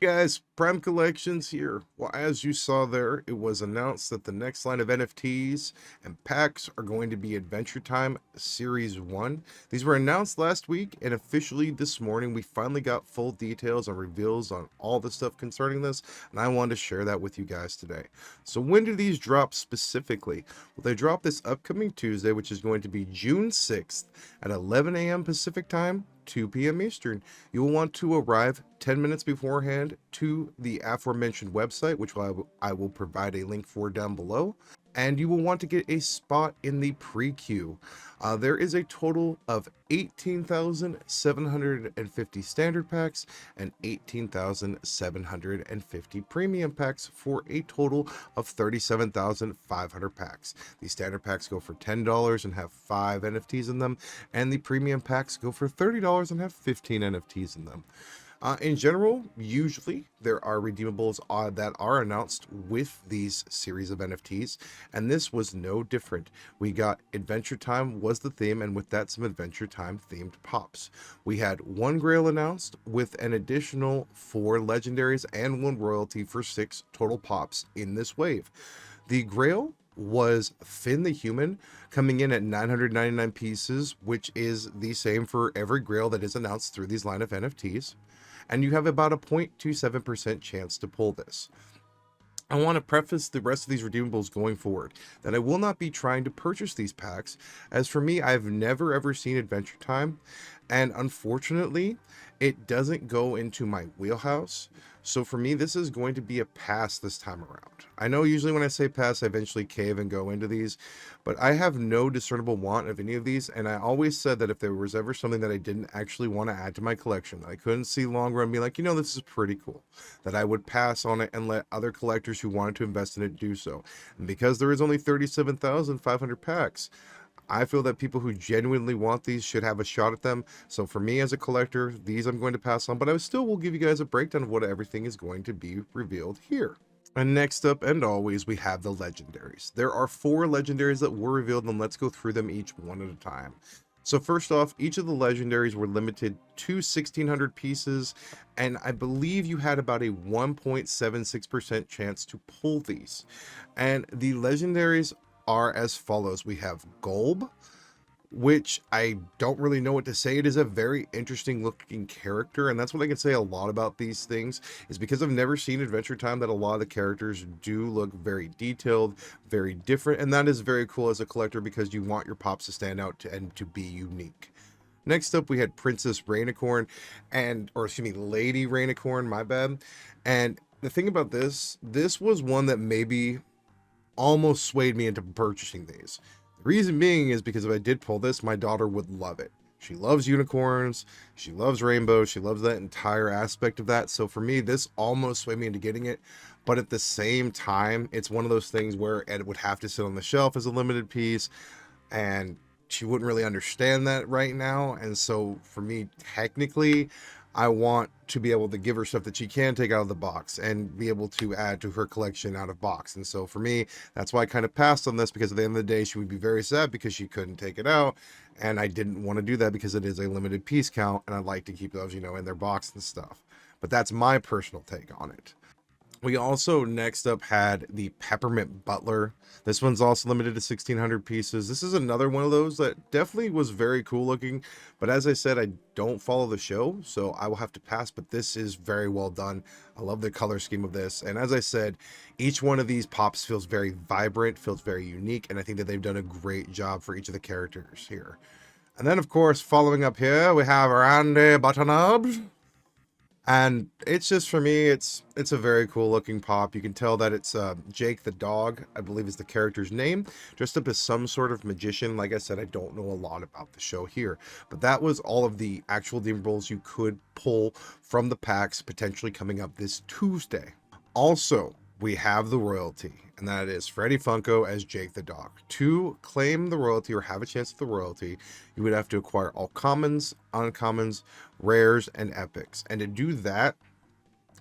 Guys, Prime Collections here. Well, as you saw there, it was announced that the next line of NFTs and packs are going to be Adventure Time Series 1. These were announced last week, and officially this morning we finally got full details and reveals on all the stuff concerning this, and I wanted to share that with you guys today. So when do these drop specifically? Well, they drop this upcoming Tuesday, which is going to be June 6th at 11 a.m. Pacific Time, 2 p.m. Eastern. You will want to arrive 10 minutes beforehand to the aforementioned website, which I will provide a link for down below. And you will want to get a spot in the pre-queue. There is a total of 18,750 standard packs and 18,750 premium packs for a total of 37,500 packs. The standard packs go for $10 and have 5 NFTs in them, and the premium packs go for $30 and have 15 NFTs in them. In general, usually there are redeemables that are announced with these series of NFTs, and this was no different. We got Adventure Time was the theme, and with that, some Adventure Time themed pops. We had 1 Grail announced with an additional 4 Legendaries and 1 Royalty for 6 total pops in this wave. The Grail was Finn the Human, coming in at 999 pieces, which is the same for every Grail that is announced through these line of NFTs. And you have about a 0.27% chance to pull this. I want to preface the rest of these redeemables going forward that I will not be trying to purchase these packs, as for me, I've never ever seen Adventure Time, and unfortunately, it doesn't go into my wheelhouse. So for me, this is going to be a pass this time around. I know usually when I say pass, I eventually cave and go into these, but I have no discernible want of any of these, and I always said that if there was ever something that I didn't actually want to add to my collection, that I couldn't see long run, be like, you know, this is pretty cool, that I would pass on it and let other collectors who wanted to invest in it do so. And because there is only 37,500 packs, I feel that people who genuinely want these should have a shot at them. So for me as a collector, these I'm going to pass on, but I still will give you guys a breakdown of what everything is going to be revealed here. And next up, and always, we have the Legendaries. There are 4 Legendaries that were revealed, and let's go through them each one at a time. So first off, each of the Legendaries were limited to 1,600 pieces, and I believe you had about a 1.76% chance to pull these. And the Legendaries are as follows. We have Golb, which I don't really know what to say. It is a very interesting looking character, and that's what I can say a lot about these things, is because I've never seen Adventure Time that a lot of the characters do look very detailed, very different, and that is very cool as a collector because you want your pops to stand out and to be unique. Next up, we had Princess Rainicorn, Lady Rainicorn, my bad. And the thing about this was one that maybe almost swayed me into purchasing these. The reason being is because if I did pull this, my daughter would love it. She loves unicorns, she loves rainbows, she loves that entire aspect of that. So for me, this almost swayed me into getting it. But at the same time, it's one of those things where it would have to sit on the shelf as a limited piece, and she wouldn't really understand that right now. And so for me, technically, I want to be able to give her stuff that she can take out of the box and be able to add to her collection out of box. And so for me, that's why I kind of passed on this, because at the end of the day, she would be very sad because she couldn't take it out. And I didn't want to do that because it is a limited piece count, and I'd like to keep those, you know, in their box and stuff. But that's my personal take on it. We also next up had the Peppermint Butler. This one's also limited to 1,600 pieces. This is another one of those that definitely was very cool looking, but as I said, I don't follow the show, so I will have to pass, but this is very well done. I love the color scheme of this, and as I said, each one of these pops feels very vibrant, feels very unique, and I think that they've done a great job for each of the characters here. And then, of course, following up here, we have Arande Matanubs. And it's just, for me, it's a very cool looking pop. You can tell that it's Jake the dog, I believe is the character's name, dressed up as some sort of magician. Like I said, I don't know a lot about the show here, but that was all of the actual redeemables you could pull from the packs potentially coming up this Tuesday. Also, we have the royalty, and that is Freddy Funko as Jake the dog. To claim the royalty or have a chance at the royalty, you would have to acquire all commons, uncommons, rares, and epics. And to do that,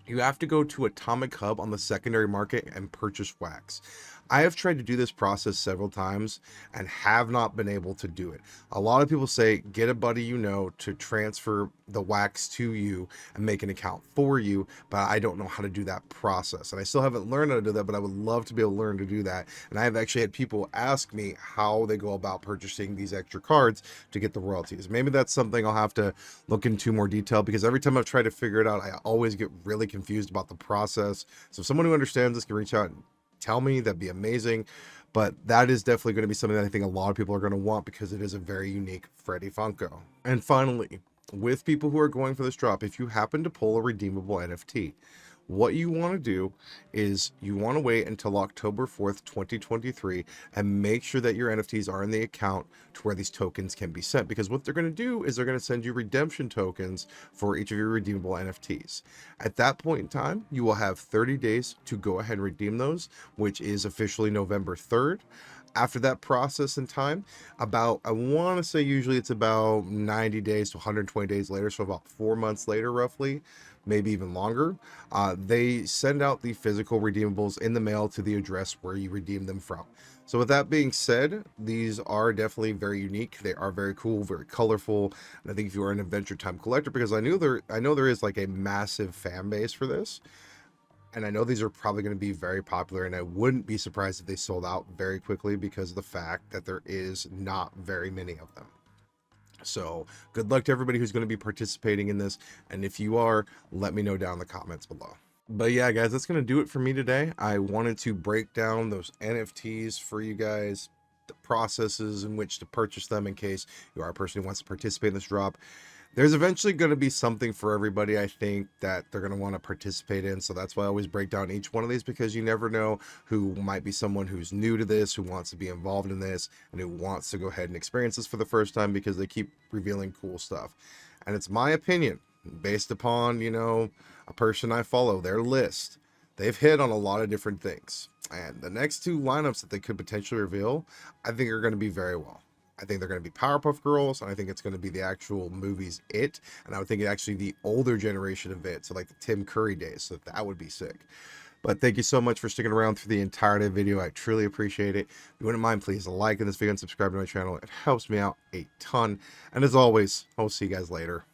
you have to go to Atomic Hub on the secondary market and purchase wax. I have tried to do this process several times and have not been able to do it. A lot of people say get a buddy you know to transfer the wax to you and make an account for you, but I don't know how to do that process. And I still haven't learned how to do that, but I would love to be able to learn to do that. And I have actually had people ask me how they go about purchasing these extra cards to get the royalties. Maybe that's something I'll have to look into more detail, because every time I've tried to figure it out, I always get really confused about the process. So if someone who understands this can reach out and tell me, that'd be amazing. But that is definitely going to be something that I think a lot of people are going to want, because it is a very unique Freddy Funko. And finally, with people who are going for this drop, if you happen to pull a redeemable NFT, what you want to do is you want to wait until October 4th, 2023, and make sure that your NFTs are in the account to where these tokens can be sent. Because what they're going to do is they're going to send you redemption tokens for each of your redeemable NFTs. At that point in time, you will have 30 days to go ahead and redeem those, which is officially November 3rd. After that process and time, about, I want to say usually it's about 90 days to 120 days later, so about 4 months later roughly, maybe even longer, they send out the physical redeemables in the mail to the address where you redeem them from. So with that being said, these are definitely very unique. They are very cool, very colorful, and I think if you are an Adventure Time collector, because I know there is like a massive fan base for this, and I know these are probably going to be very popular, and I wouldn't be surprised if they sold out very quickly because of the fact that there is not very many of them. So good luck to everybody who's going to be participating in this, and if you are, let me know down in the comments below. But yeah, guys, that's going to do it for me today. I wanted to break down those NFTs for you guys, the processes in which to purchase them in case you are a person who wants to participate in this drop. There's eventually going to be something for everybody, I think, that they're going to want to participate in. So that's why I always break down each one of these, because you never know who might be someone who's new to this, who wants to be involved in this, and who wants to go ahead and experience this for the first time, because they keep revealing cool stuff. And it's my opinion, based upon, you know, a person I follow, their list. They've hit on a lot of different things. And the next two lineups that they could potentially reveal, I think are going to be very well. I think they're going to be Powerpuff Girls, and I think it's going to be the actual movies It, and I would think it actually the older generation of It, so like the Tim Curry days, so that would be sick. But thank you so much for sticking around through the entirety of the video. I truly appreciate it. If you wouldn't mind, please like this video and subscribe to my channel. It helps me out a ton. And as always, I'll see you guys later.